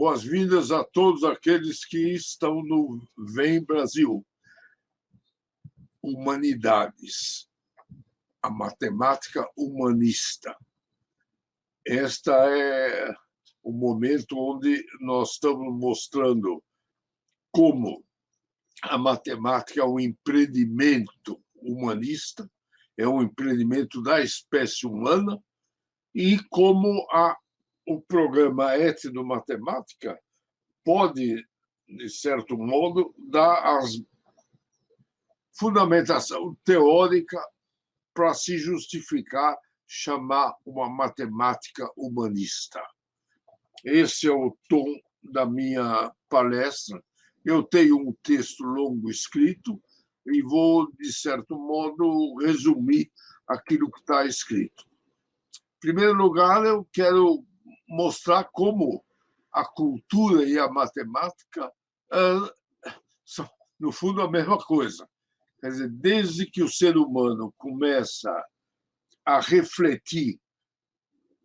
Boas-vindas a todos aqueles que estão no Vem Brasil. Humanidades, a matemática humanista. Este é o momento onde nós estamos mostrando como a matemática é um empreendimento humanista, é um empreendimento da espécie humana, e como o programa Etnomatemática pode, de certo modo, dar a fundamentação teórica para se justificar chamar uma matemática humanista. Esse é o tom da minha palestra. Eu tenho um texto longo escrito e vou, de certo modo, resumir aquilo que está escrito. Em primeiro lugar, eu quero mostrar como a cultura e a matemática são, no fundo, a mesma coisa. Quer dizer, desde que o ser humano começa a refletir,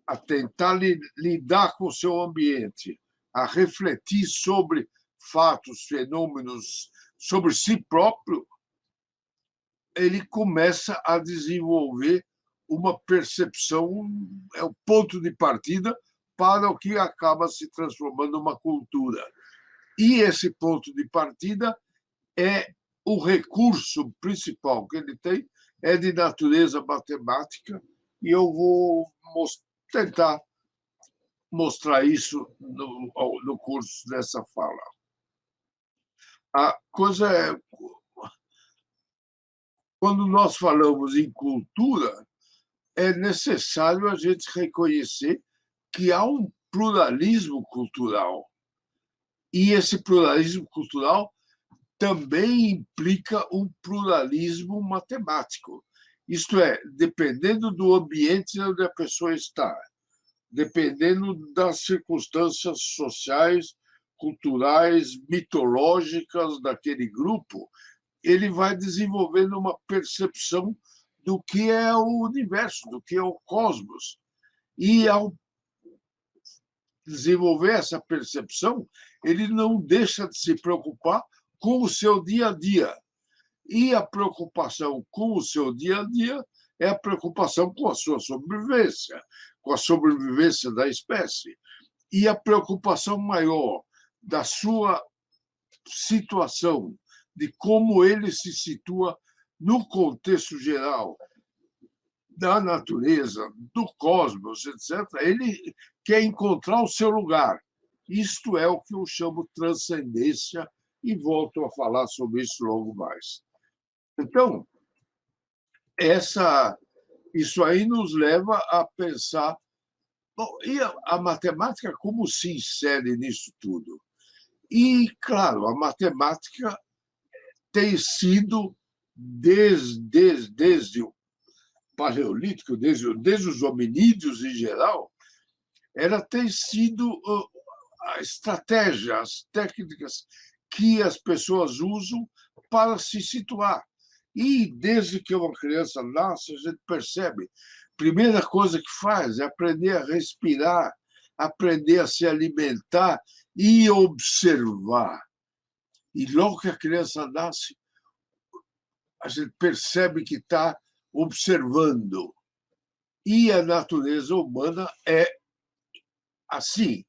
a tentar lidar com o seu ambiente, a refletir sobre fatos, fenômenos, sobre si próprio, ele começa a desenvolver uma percepção, é o ponto de partida para o que acaba se transformando numa cultura. E esse ponto de partida é o recurso principal que ele tem, é de natureza matemática, e eu vou tentar mostrar isso no curso dessa fala. A coisa é, quando nós falamos em cultura, é necessário a gente reconhecer que há um pluralismo cultural. E esse pluralismo cultural também implica um pluralismo matemático. Isto é, dependendo do ambiente onde a pessoa está, dependendo das circunstâncias sociais, culturais, mitológicas daquele grupo, ele vai desenvolvendo uma percepção do que é o universo, do que é o cosmos. E, ao desenvolver essa percepção, ele não deixa de se preocupar com o seu dia a dia. E a preocupação com o seu dia a dia é a preocupação com a sua sobrevivência, com a sobrevivência da espécie. E a preocupação maior da sua situação, de como ele se situa no contexto geral da natureza, do cosmos, etc., ele quer encontrar o seu lugar. Isto é o que eu chamo transcendência, e volto a falar sobre isso logo mais. Então, isso aí nos leva a pensar, bom, e a matemática como se insere nisso tudo? E, claro, a matemática tem sido, desde o Paleolítico, desde os hominídeos em geral, ela tem sido a estratégia, as técnicas que as pessoas usam para se situar. E desde que uma criança nasce, a gente percebe, a primeira coisa que faz é aprender a respirar, aprender a se alimentar e observar. E logo que a criança nasce, a gente percebe que está observando. E a natureza humana é assim.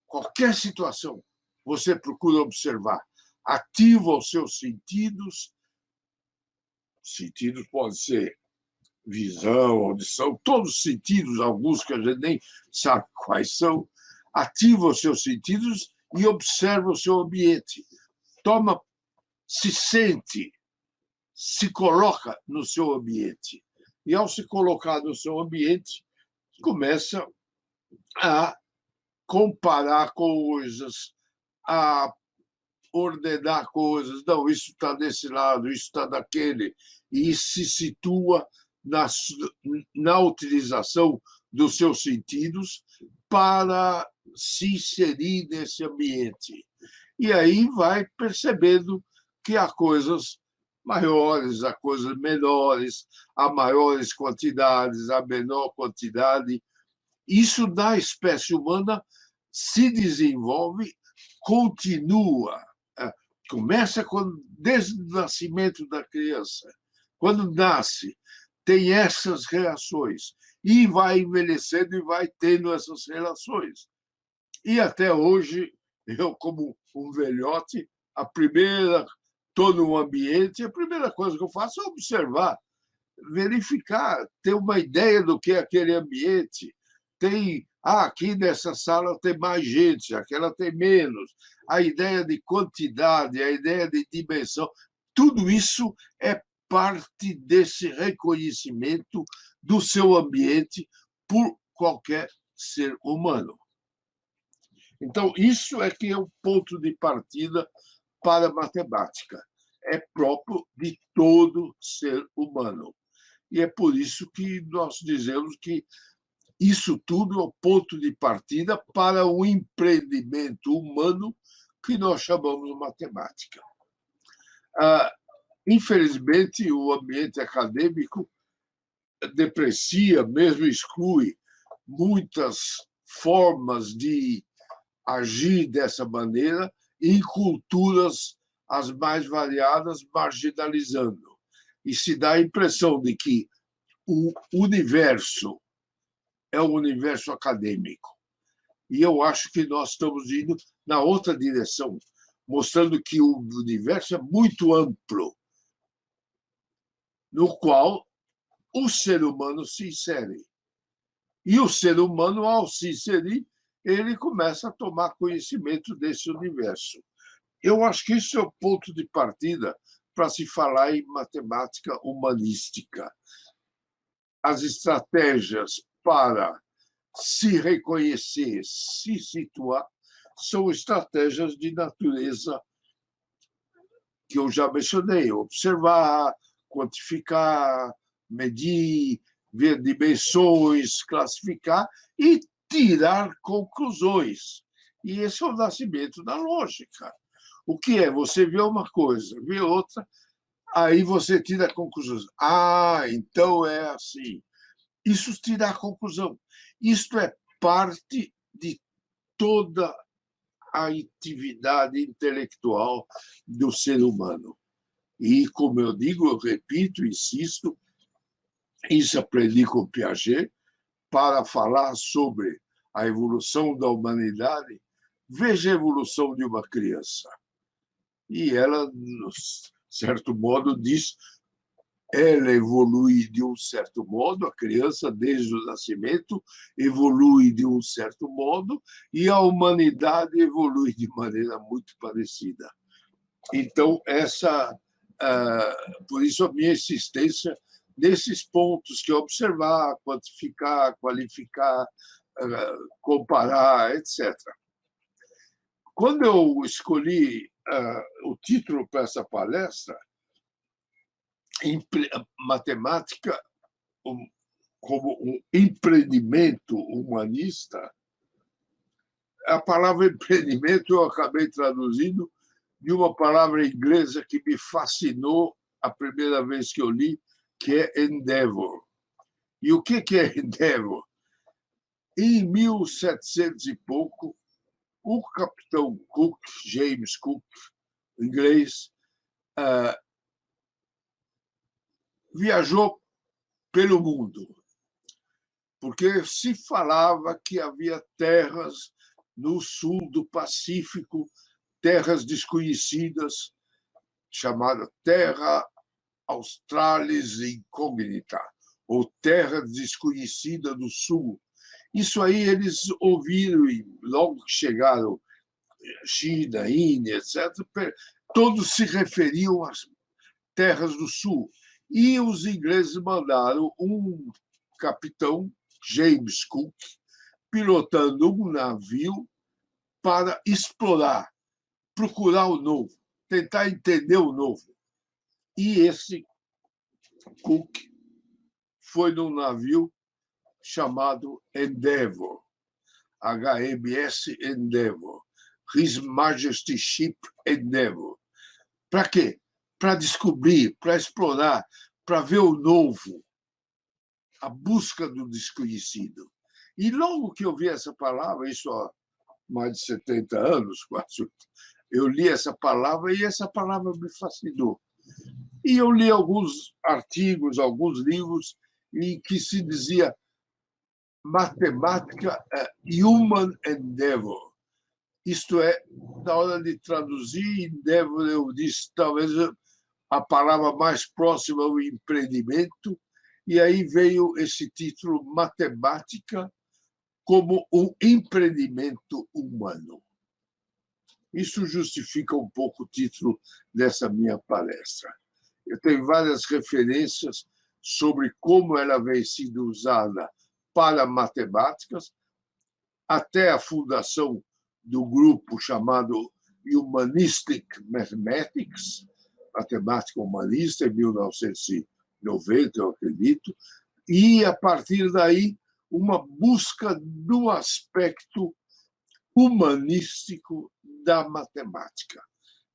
Qualquer situação, você procura observar. Ativa os seus sentidos. Sentidos podem ser visão, audição, todos os sentidos, alguns que a gente nem sabe quais são. Ativa os seus sentidos e observa o seu ambiente. Se sente, se coloca no seu ambiente. E, ao se colocar no seu ambiente, começa a comparar coisas, a ordenar coisas. Não, isso está desse lado, isso está daquele. E se situa na utilização dos seus sentidos para se inserir nesse ambiente. E aí vai percebendo que há coisas maiores, há coisas menores, há maiores quantidades, há menor quantidade. Isso da espécie humana se desenvolve, continua. Começa desde o nascimento da criança. Quando nasce, tem essas reações e vai envelhecendo e vai tendo essas relações. E até hoje, eu, como um velhote, estou num ambiente, a primeira coisa que eu faço é observar, verificar, ter uma ideia do que é aquele ambiente. Aqui nessa sala tem mais gente, aquela tem menos. A ideia de quantidade, a ideia de dimensão, tudo isso é parte desse reconhecimento do seu ambiente por qualquer ser humano. Então, isso é que é o ponto de partida para a matemática. É próprio de todo ser humano. E é por isso que nós dizemos que isso tudo é o ponto de partida para o empreendimento humano que nós chamamos de matemática. Infelizmente, o ambiente acadêmico deprecia, mesmo exclui muitas formas de agir dessa maneira em culturas as mais variadas, marginalizando. E se dá a impressão de que o universo é o universo acadêmico. E eu acho que nós estamos indo na outra direção, mostrando que o universo é muito amplo, no qual o ser humano se insere. E o ser humano, ao se inserir, ele começa a tomar conhecimento desse universo. Eu acho que isso é o ponto de partida para se falar em matemática humanística. As estratégias para se reconhecer, se situar, são estratégias de natureza que eu já mencionei: observar, quantificar, medir, ver dimensões, classificar e tirar conclusões. E esse é o nascimento da lógica. O que é? Você vê uma coisa, vê outra, aí você tira conclusões. Então é assim. Isso tira a conclusão. Isto é parte de toda a atividade intelectual do ser humano. E, como eu digo, eu repito, insisto, isso aprendi com Piaget, para falar sobre a evolução da humanidade. Veja a evolução de uma criança. E ela, de certo modo, diz, ela evolui de um certo modo, a criança, desde o nascimento, evolui de um certo modo, e a humanidade evolui de maneira muito parecida. Então, por isso a minha insistência nesses pontos, que é observar, quantificar, qualificar, comparar, etc. Quando eu escolhi o título para essa palestra, matemática como um empreendimento humanista, a palavra empreendimento eu acabei traduzindo de uma palavra inglesa que me fascinou a primeira vez que eu li, que é endeavor. E o que é endeavor? Em 1700 e pouco, o capitão Cook, James Cook, inglês, viajou pelo mundo, porque se falava que havia terras no sul do Pacífico, terras desconhecidas, chamada Terra Australis Incógnita, ou Terra Desconhecida do Sul. Isso aí eles ouviram, e logo que chegaram China, Índia, etc., todos se referiam às terras do Sul. E os ingleses mandaram um capitão, James Cook, pilotando um navio para explorar, procurar o novo, tentar entender o novo. E esse Cook foi num navio chamado Endeavour, HMS Endeavour, His Majesty's Ship Endeavour. Para quê? Para descobrir, para explorar, para ver o novo, a busca do desconhecido. E logo que eu vi essa palavra, isso há mais de 70 anos, quase, eu li essa palavra e essa palavra me fascinou. E eu li alguns artigos, alguns livros em que se dizia matemática human endeavor. Isto é, na hora de traduzir, endeavor, eu disse, talvez a palavra mais próxima ao empreendimento, e aí veio esse título, Matemática como um empreendimento humano. Isso justifica um pouco o título dessa minha palestra. Eu tenho várias referências sobre como ela vem sendo usada para matemáticas, até a fundação do grupo chamado Humanistic Mathematics, matemática humanista, em 1990, eu acredito, e, a partir daí, uma busca do aspecto humanístico da matemática.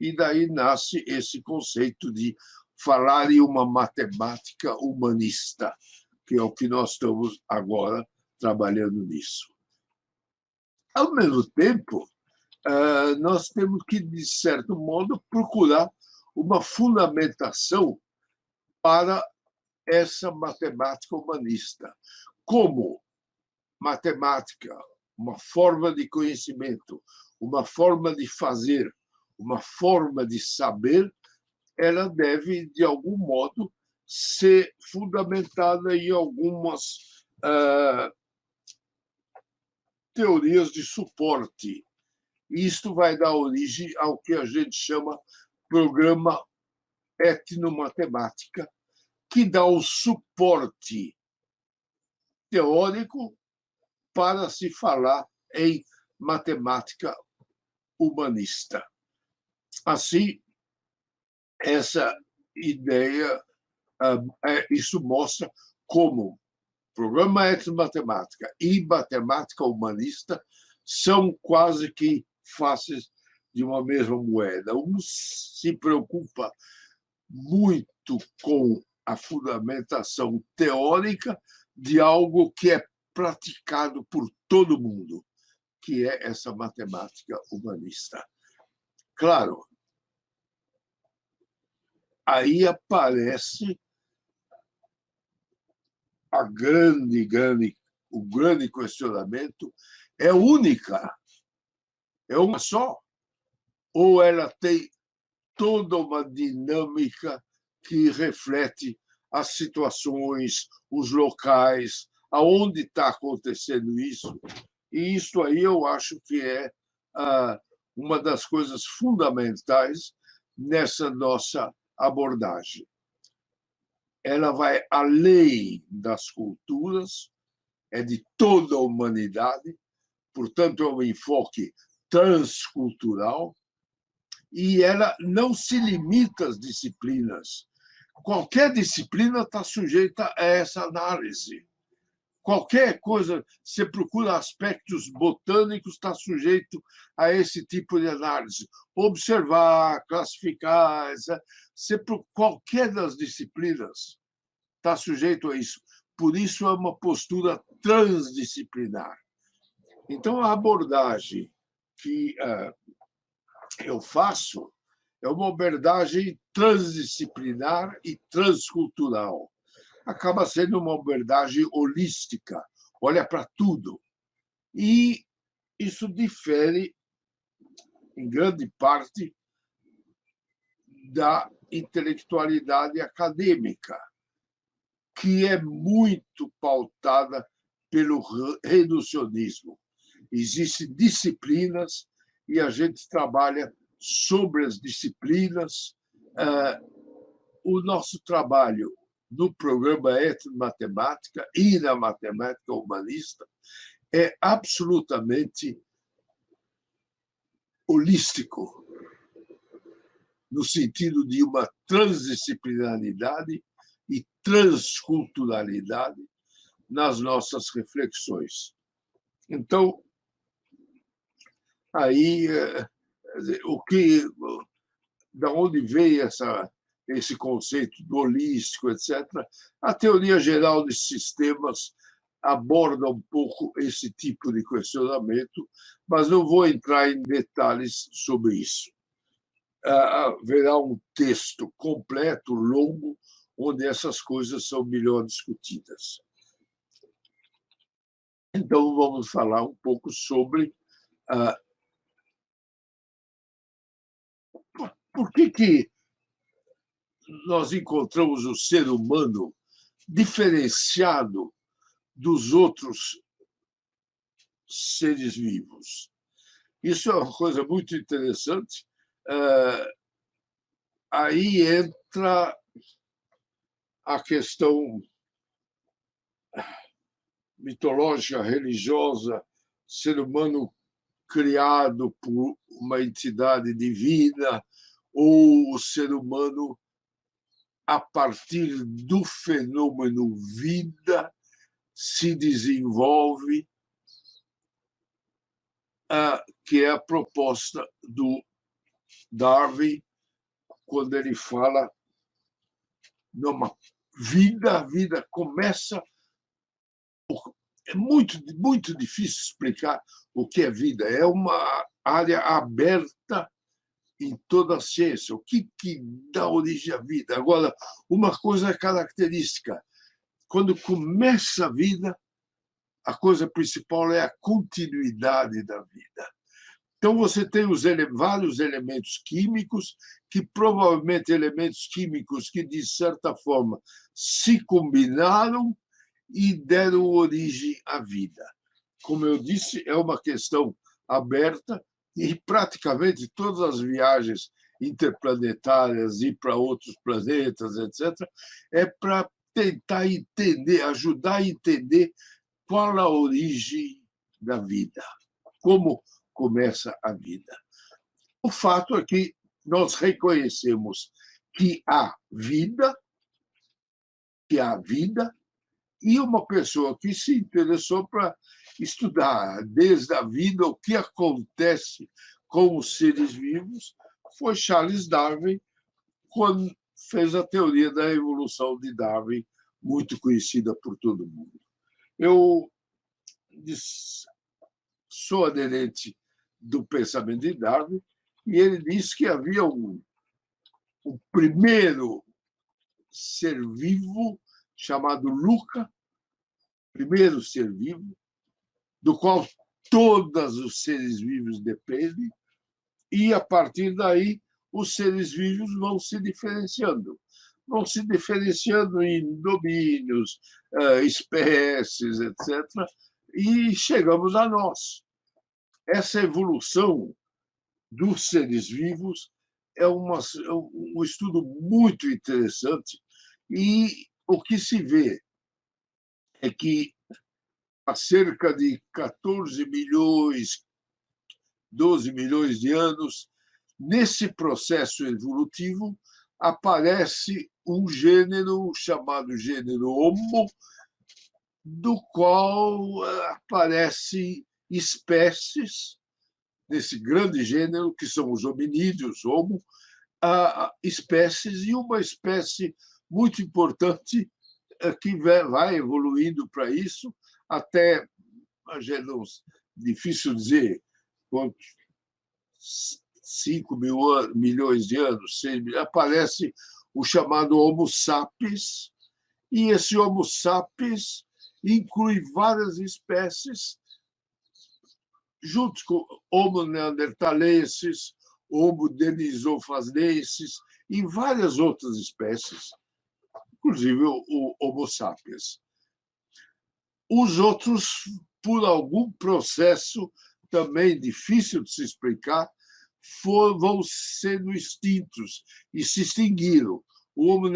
E daí nasce esse conceito de falar em uma matemática humanista, que é o que nós estamos agora trabalhando nisso. Ao mesmo tempo, nós temos que, de certo modo, procurar uma fundamentação para essa matemática humanista. Como matemática, uma forma de conhecimento, uma forma de fazer, uma forma de saber, ela deve, de algum modo, ser fundamentada em algumas teorias de suporte. Isto vai dar origem ao que a gente chama programa etnomatemática, que dá o suporte teórico para se falar em matemática humanista. Assim, essa ideia, isso mostra como programa etnomatemática e matemática humanista são quase que faces de uma mesma moeda. Um se preocupa muito com a fundamentação teórica de algo que é praticado por todo mundo, que é essa matemática humanista. Claro, aí aparece o grande questionamento: é única? É uma só? Ou ela tem toda uma dinâmica que reflete as situações, os locais, aonde está acontecendo isso? E isso aí eu acho que é uma das coisas fundamentais nessa nossa abordagem. Ela vai além das culturas, é de toda a humanidade, portanto, é um enfoque transcultural, e ela não se limita às disciplinas. Qualquer disciplina está sujeita a essa análise. Qualquer coisa, você procura aspectos botânicos, está sujeito a esse tipo de análise. Observar, classificar, qualquer das disciplinas está sujeito a isso. Por isso é uma postura transdisciplinar. Então, a abordagem que eu faço é uma abordagem transdisciplinar e transcultural. Acaba sendo uma abordagem holística, olha para tudo. E isso difere, em grande parte, da intelectualidade acadêmica, que é muito pautada pelo reducionismo. Existem disciplinas e a gente trabalha sobre as disciplinas. O nosso trabalho no programa Etnomatemática e na matemática humanista é absolutamente holístico, no sentido de uma transdisciplinaridade e transculturalidade nas nossas reflexões. Então, aí, da onde veio esse conceito do holístico, etc., a teoria geral de sistemas aborda um pouco esse tipo de questionamento, mas não vou entrar em detalhes sobre isso. Haverá um texto completo, longo, onde essas coisas são melhor discutidas. Então, vamos falar um pouco sobre por que nós encontramos o ser humano diferenciado dos outros seres vivos. Isso é uma coisa muito interessante. Aí entra a questão mitológica, religiosa, ser humano criado por uma entidade divina, ou o ser humano, a partir do fenômeno vida, se desenvolve, que é a proposta do Darwin, quando ele fala numa vida, a vida começa. É muito difícil explicar o que é vida. É uma área aberta em toda a ciência. O que dá origem à vida? Agora, uma coisa é característica. Quando começa a vida, a coisa principal é a continuidade da vida. Então, você tem vários elementos químicos, que provavelmente elementos químicos que, de certa forma, se combinaram e deram origem à vida. Como eu disse, é uma questão aberta e praticamente todas as viagens interplanetárias, ir para outros planetas, etc., é para tentar entender, ajudar a entender qual a origem da vida, como começa a vida. O fato é que nós reconhecemos que há vida, e uma pessoa que se interessou para estudar desde a vida o que acontece com os seres vivos foi Charles Darwin, quando fez a teoria da evolução de Darwin, muito conhecida por todo mundo. Eu sou aderente do pensamento de Darwin, e ele disse que havia um primeiro ser vivo chamado Luca, primeiro ser vivo, do qual todos os seres vivos dependem, e, a partir daí, os seres vivos vão se diferenciando. Vão se diferenciando em domínios, espécies, etc., e chegamos a nós. Essa evolução dos seres vivos é um estudo muito interessante, e o que se vê é que há cerca de 14 milhões, 12 milhões de anos, nesse processo evolutivo, aparece um gênero chamado gênero Homo, do qual aparecem espécies desse grande gênero, que são os hominídeos, Homo, espécies, e uma espécie muito importante que vai evoluindo para isso, até, difícil dizer, 5 milhões de anos, 6 milhões, aparece o chamado Homo sapiens, e esse Homo sapiens inclui várias espécies, junto com Homo neanderthalensis, Homo denisovanensis e várias outras espécies, inclusive o Homo sapiens. Os outros, por algum processo também difícil de se explicar, vão sendo extintos e se extinguiram. O Homo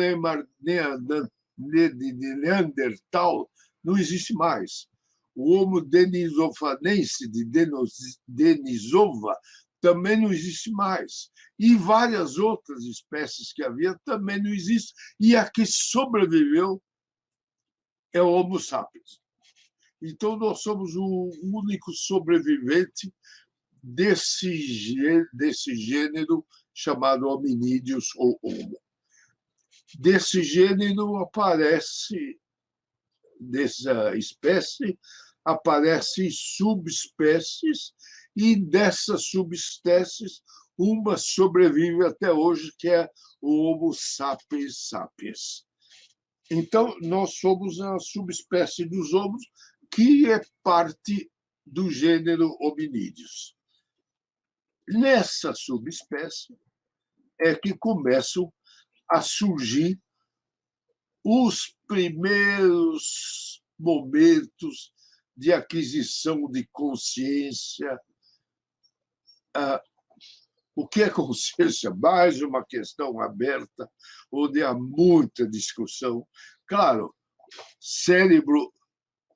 neandertal não existe mais. O Homo denisovanense, de Denisova, também não existe mais. E várias outras espécies que havia também não existem. E a que sobreviveu é o Homo sapiens. Então, nós somos o único sobrevivente desse gênero chamado hominídeos ou Homo. Desse gênero aparece dessa espécie, aparecem subespécies, e dessas subespécies, uma sobrevive até hoje, que é o Homo sapiens sapiens. Então, nós somos a subespécie dos homos, que é parte do gênero hominídeos. Nessa subespécie é que começam a surgir os primeiros momentos de aquisição de consciência. O que é consciência? Mais uma questão aberta, onde há muita discussão. Claro, cérebro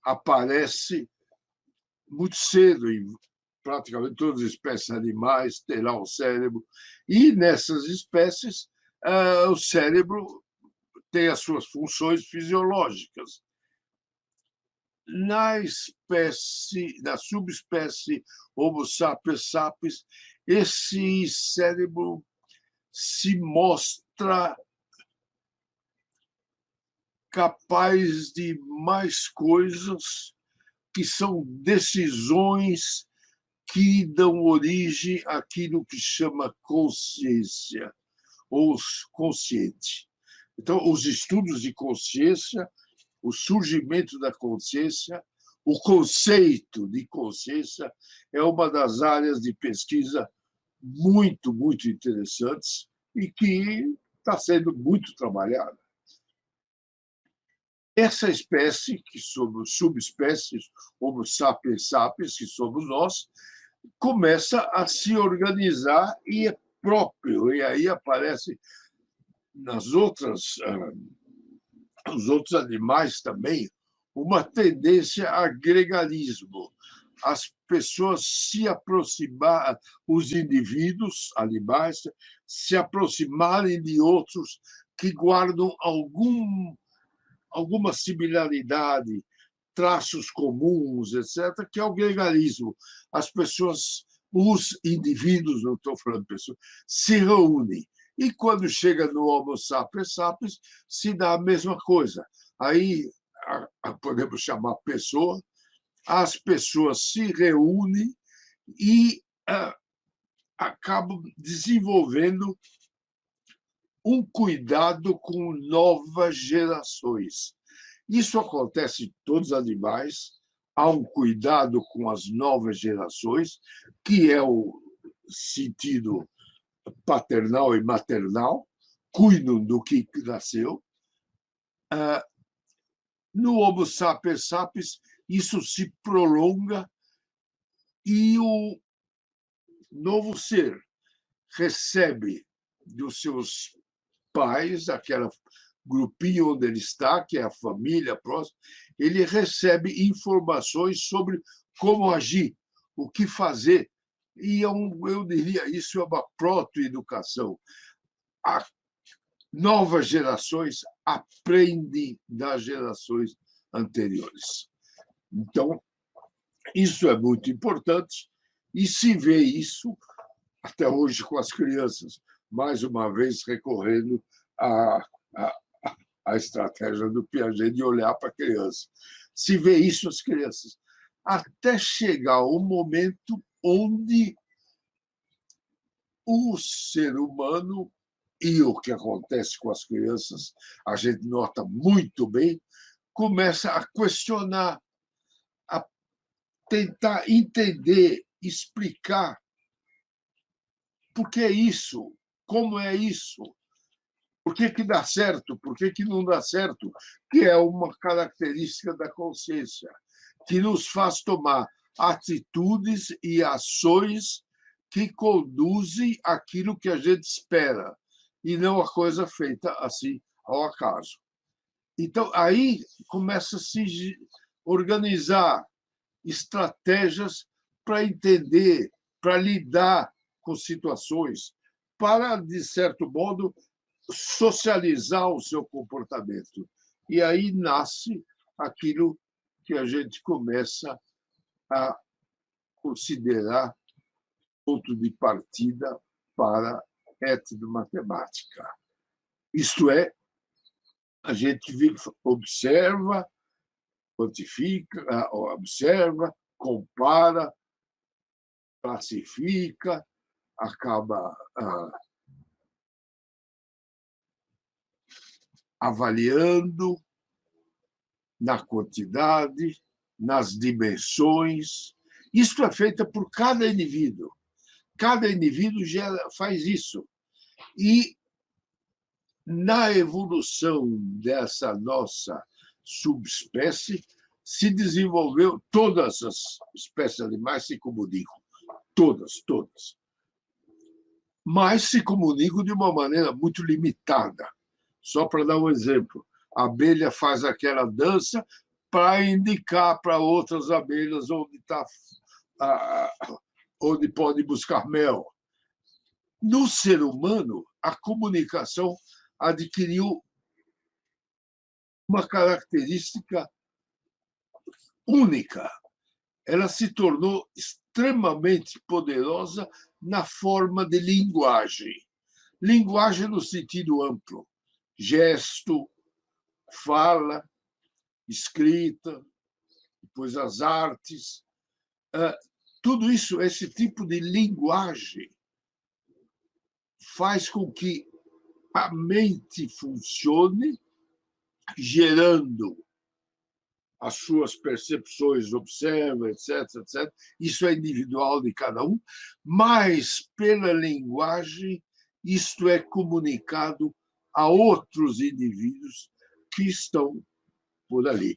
aparece muito cedo, em praticamente todas as espécies animais terá um cérebro, e nessas espécies o cérebro tem as suas funções fisiológicas. Na subespécie Homo sapiens sapiens, esse cérebro se mostra capaz de mais coisas, que são decisões que dão origem àquilo que chama consciência, ou consciente. Então, os estudos de consciência, o surgimento da consciência, o conceito de consciência é uma das áreas de pesquisa muito, muito interessantes e que está sendo muito trabalhada. Essa espécie, que somos subespécies, Homo sapiens sapiens, que somos nós, começa a se organizar e é próprio, e aí aparece nas outras, os outros animais também, uma tendência a gregarismo. As pessoas se aproximar, os indivíduos, animais, se aproximarem de outros que guardam alguma similaridade, traços comuns, etc., que é o gregarismo. As pessoas, os indivíduos, não estou falando pessoas, se reúnem. E quando chega no Homo sapiens sapiens, se dá a mesma coisa. Aí podemos chamar pessoa, as pessoas se reúnem e acabam desenvolvendo um cuidado com novas gerações. Isso acontece em todos os animais, há um cuidado com as novas gerações, que é o sentido paternal e maternal, cuidam do que nasceu. No Homo sapiens sapiens, isso se prolonga e o novo ser recebe dos seus pais, aquela grupinho onde ele está, que é a família próxima, ele recebe informações sobre como agir, o que fazer. E eu diria, isso é uma proto-educação. As novas gerações aprendem das gerações anteriores. Então, isso é muito importante, e se vê isso até hoje com as crianças, mais uma vez recorrendo à estratégia do Piaget de olhar para a criança. Se vê isso as crianças, até chegar o momento onde o ser humano, e o que acontece com as crianças, a gente nota muito bem, começa a questionar, a tentar entender, explicar por que isso, como é isso, por que dá certo, por que não dá certo, que é uma característica da consciência, que nos faz tomar atitudes e ações que conduzem àquilo que a gente espera, e não a coisa feita assim ao acaso. Então, aí começa a se organizar estratégias para entender, para lidar com situações, para, de certo modo, socializar o seu comportamento. E aí nasce aquilo que a gente começa a considerar ponto de partida para etnomatemática. Isto é, a gente observa quantifica, observa, compara, classifica, acaba avaliando na quantidade, nas dimensões. Isso é feito por cada indivíduo. Cada indivíduo faz isso. E na evolução dessa nossa subespécie, se desenvolveu, todas as espécies animais se comunicam, todas. Mas se comunicam de uma maneira muito limitada. Só para dar um exemplo, a abelha faz aquela dança para indicar para outras abelhas onde pode buscar mel. No ser humano, a comunicação adquiriu uma característica única. Ela se tornou extremamente poderosa na forma de linguagem. Linguagem no sentido amplo. Gesto, fala, escrita, depois as artes. Tudo isso, esse tipo de linguagem, faz com que a mente funcione, gerando as suas percepções, observa, etc. Isso é individual de cada um, mas pela linguagem isto é comunicado a outros indivíduos que estão por ali.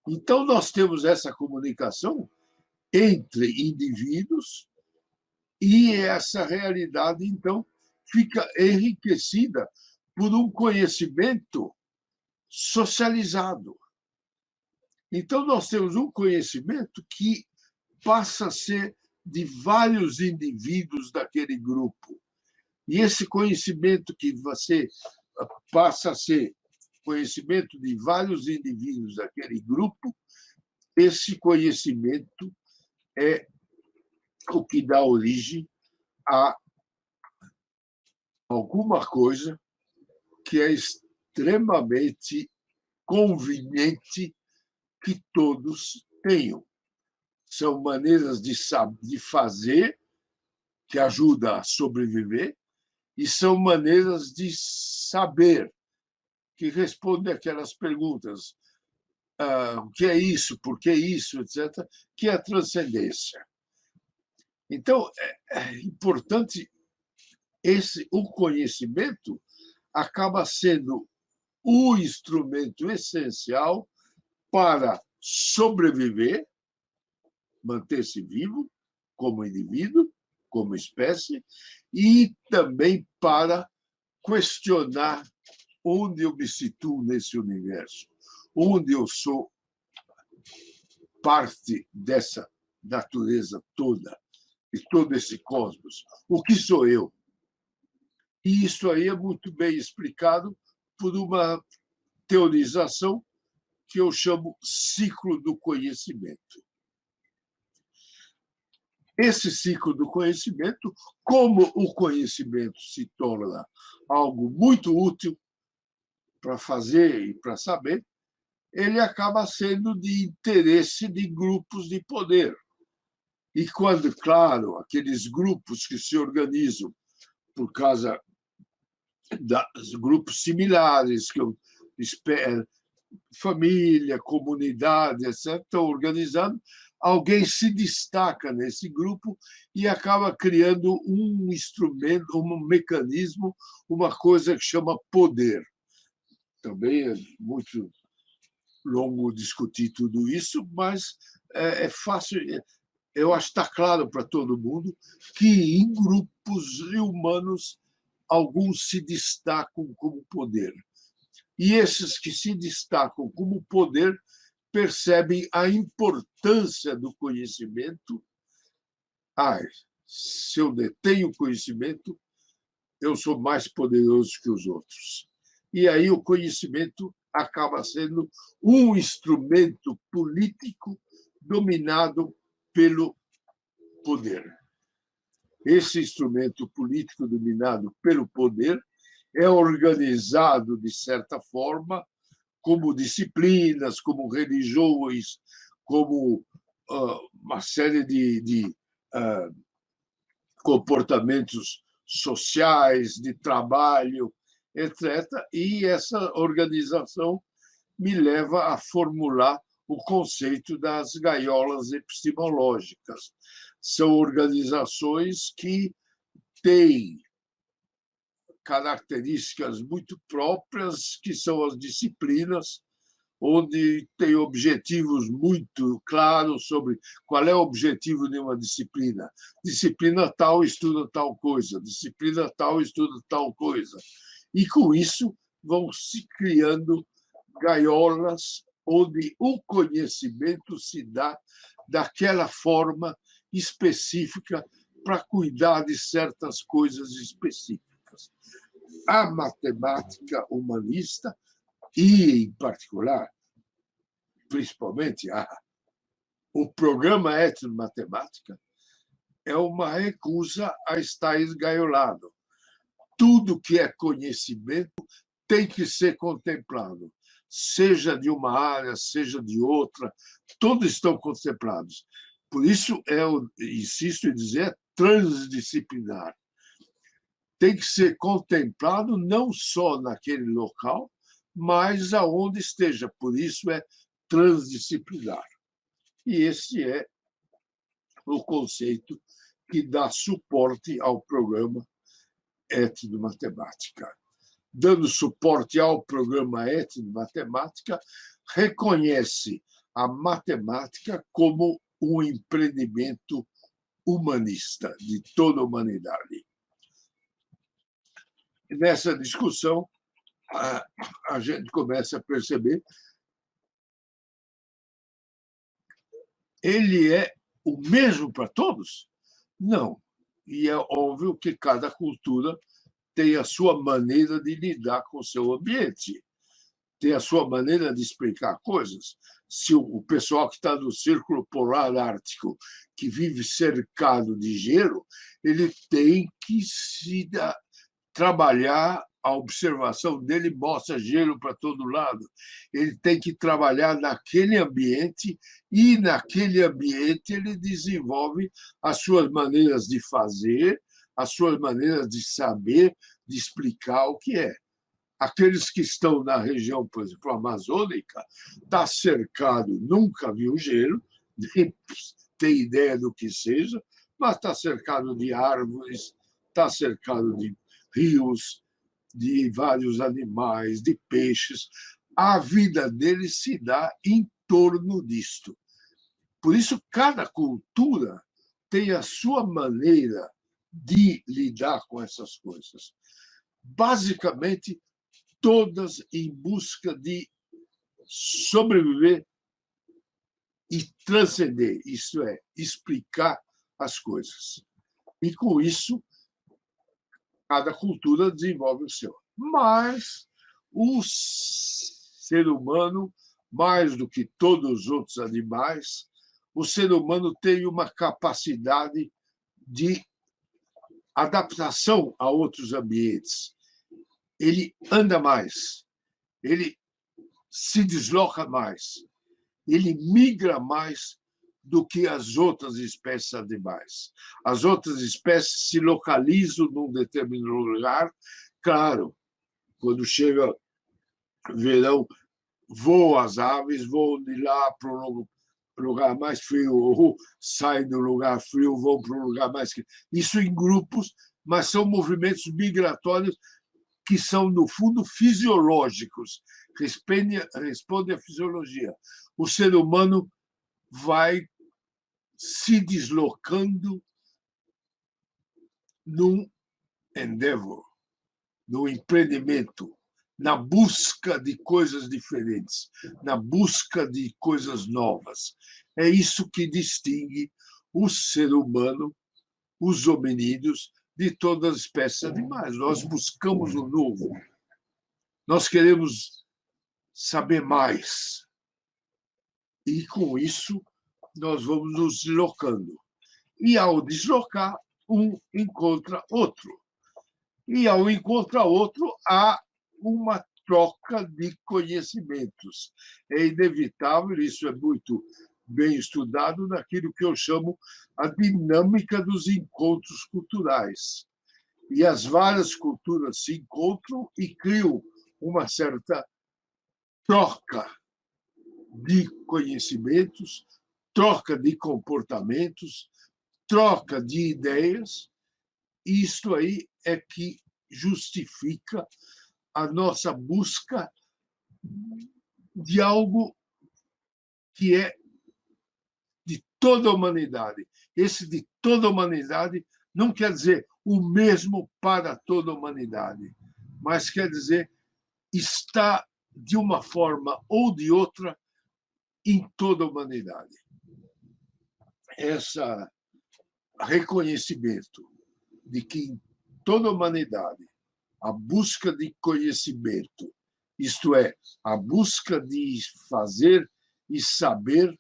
Então, nós temos essa comunicação entre indivíduos e essa realidade, então, fica enriquecida por um conhecimento socializado. Então, nós temos um conhecimento que passa a ser de vários indivíduos daquele grupo. E esse conhecimento que você passa a ser conhecimento de vários indivíduos daquele grupo, esse conhecimento é o que dá origem a alguma coisa que é extremamente conveniente que todos tenham. São maneiras de fazer que ajudam a sobreviver e são maneiras de saber que respondem aquelas perguntas. O que é isso? Por que isso? Etc. Que é a transcendência. Então, é importante o conhecimento acaba sendo o instrumento essencial para sobreviver, manter-se vivo como indivíduo, como espécie, e também para questionar onde eu me situo nesse universo, onde eu sou parte dessa natureza toda, de todo esse cosmos. O que sou eu? E isso aí é muito bem explicado por uma teorização que eu chamo ciclo do conhecimento. Esse ciclo do conhecimento, como o conhecimento se torna algo muito útil para fazer e para saber, ele acaba sendo de interesse de grupos de poder. E quando, claro, aqueles grupos que se organizam por causa de grupos similares, que eu espero, família, comunidade, etc., estão organizando, alguém se destaca nesse grupo e acaba criando um instrumento, um mecanismo, uma coisa que chama poder. Também é muito longo discutir tudo isso, mas é fácil. Eu acho que está claro para todo mundo que em grupos humanos alguns se destacam como poder. E esses que se destacam como poder percebem a importância do conhecimento. Se eu detenho conhecimento, eu sou mais poderoso que os outros. E aí o conhecimento acaba sendo um instrumento político dominado pelo poder. Esse instrumento político dominado pelo poder é organizado, de certa forma, como disciplinas, como religiões, como uma série de comportamentos sociais, de trabalho, etc. E essa organização me leva a formular o conceito das gaiolas epistemológicas. São organizações que têm características muito próprias, que são as disciplinas, onde tem objetivos muito claros sobre qual é o objetivo de uma disciplina. Disciplina tal estuda tal coisa, disciplina tal estuda tal coisa. E, com isso, vão se criando gaiolas onde o conhecimento se dá daquela forma específica para cuidar de certas coisas específicas. A matemática humanista e, em particular, principalmente, o programa étnico-matemática é uma recusa a estar esgaiolado. Tudo que é conhecimento tem que ser contemplado, seja de uma área, seja de outra, todos estão contemplados. Por isso, eu insisto em dizer, é transdisciplinar. Tem que ser contemplado não só naquele local, mas aonde esteja. Por isso é transdisciplinar. E esse é o conceito que dá suporte ao programa Étnico-Matemática. Dando suporte ao programa Étnico-Matemática, reconhece a matemática como um empreendimento humanista de toda a humanidade. Nessa discussão, a gente começa a perceber ele é o mesmo para todos? Não. E é óbvio que cada cultura tem a sua maneira de lidar com o seu ambiente, tem a sua maneira de explicar coisas. Se o pessoal que está no Círculo Polar Ártico, que vive cercado de gelo, ele tem que trabalhar. A observação dele mostra gelo para todo lado. Ele tem que trabalhar naquele ambiente e, naquele ambiente, ele desenvolve as suas maneiras de fazer, as suas maneiras de saber, de explicar o que é. Aqueles que estão na região, por exemplo, amazônica, está cercado, nunca viu gelo, nem tem ideia do que seja, mas está cercado de árvores, está cercado de rios, de vários animais, de peixes. A vida deles se dá em torno disto. Por isso, cada cultura tem a sua maneira de lidar com essas coisas. Basicamente, todas em busca de sobreviver e transcender, isto é, explicar as coisas. E, com isso, cada cultura desenvolve o seu. Mas o ser humano, mais do que todos os outros animais, o ser humano tem uma capacidade de adaptação a outros ambientes. Ele anda mais, ele se desloca mais, ele migra mais do que as outras espécies animais. As outras espécies se localizam num determinado lugar. Claro, quando chega verão, voam as aves, vão de lá para um lugar mais frio, ou saem do lugar frio, vão para um lugar mais quente. Isso em grupos, mas são movimentos migratórios que são, no fundo, fisiológicos, respondem à fisiologia. O ser humano vai se deslocando num endeavor, num empreendimento, na busca de coisas diferentes, na busca de coisas novas. É isso que distingue o ser humano, os hominídeos, de todas as espécies animais. Nós buscamos o novo. Nós queremos saber mais. E, com isso, nós vamos nos deslocando. E, ao deslocar, um encontra outro. E, ao encontrar outro, há uma troca de conhecimentos. É inevitável, isso é muito bem estudado naquilo que eu chamo a dinâmica dos encontros culturais. E as várias culturas se encontram e criam uma certa troca de conhecimentos, troca de comportamentos, troca de ideias. Isto aí é que justifica a nossa busca de algo que é de toda a humanidade. Esse de toda a humanidade não quer dizer o mesmo para toda a humanidade, mas quer dizer está de uma forma ou de outra em toda a humanidade. Esse reconhecimento de que em toda a humanidade a busca de conhecimento, isto é, a busca de fazer e saber,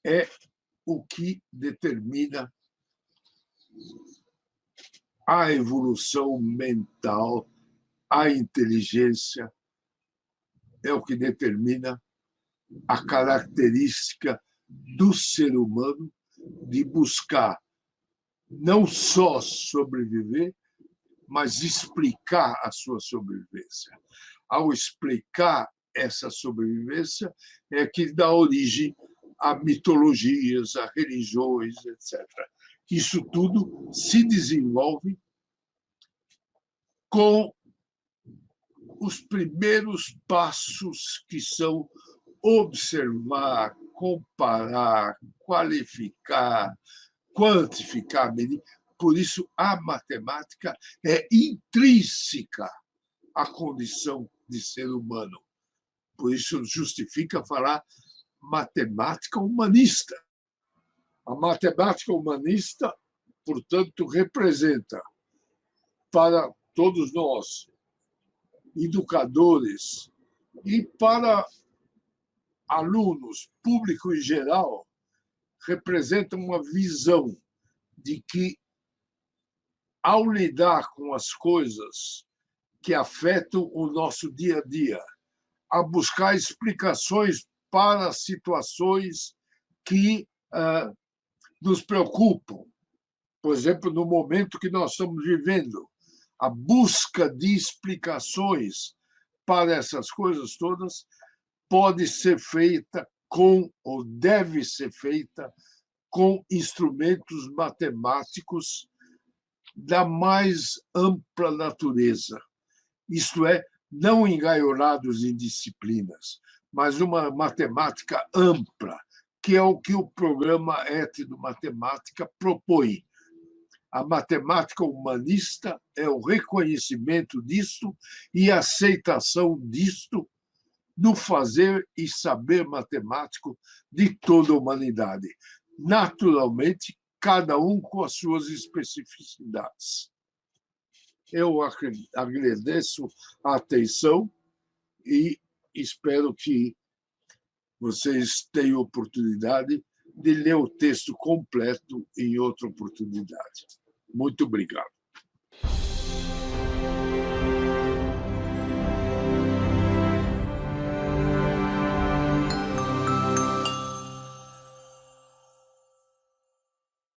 é o que determina a evolução mental, a inteligência, é o que determina a característica do ser humano de buscar não só sobreviver, mas explicar a sua sobrevivência. Ao explicar essa sobrevivência, é que dá origem a mitologias, a religiões, etc. Isso tudo se desenvolve com os primeiros passos, que são observar, comparar, qualificar, quantificar, medir. Por isso, a matemática é intrínseca à condição de ser humano. Por isso, justifica falar matemática humanista. A matemática humanista, portanto, representa para todos nós, educadores, e para alunos, público em geral, representa uma visão de que, ao lidar com as coisas que afetam o nosso dia a dia, a buscar explicações para situações que nos preocupam. Por exemplo, no momento que nós estamos vivendo, a busca de explicações para essas coisas todas pode ser feita com, ou deve ser feita, com instrumentos matemáticos da mais ampla natureza. Isto é, não engaiolados em disciplinas, mas uma matemática ampla, que é o que o programa Etnomatemática propõe. A matemática humanista é o reconhecimento disto e a aceitação disto no fazer e saber matemático de toda a humanidade. Naturalmente, cada um com as suas especificidades. Eu agradeço a atenção e espero que vocês tenham oportunidade de ler o texto completo em outra oportunidade. Muito obrigado.